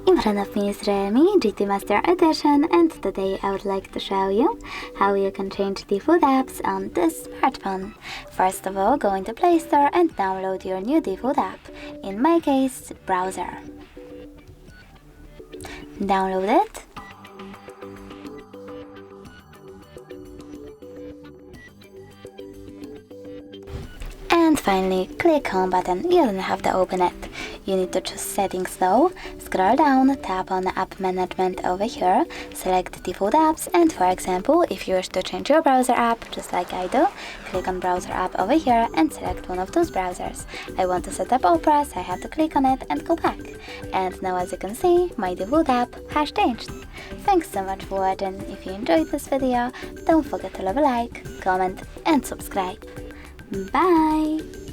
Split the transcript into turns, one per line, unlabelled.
In front of me is REALME GT Master Edition, and today I would like to show you how you can change default apps on this smartphone. First of all, go into Play Store and download your new default app, in my case, browser. Download it. And finally, click Home button. You don't have to open it. You need to choose Settings though. Scroll down, tap on App Management over here, select Default Apps, and for example, if you wish to change your browser app, just like I do, click on Browser app over here and select one of those browsers. I want to set up Opera, so I have to click on it and go back. And now as you can see, my default app has changed. Thanks so much for watching. If you enjoyed this video, don't forget to leave a like, comment and subscribe. Bye!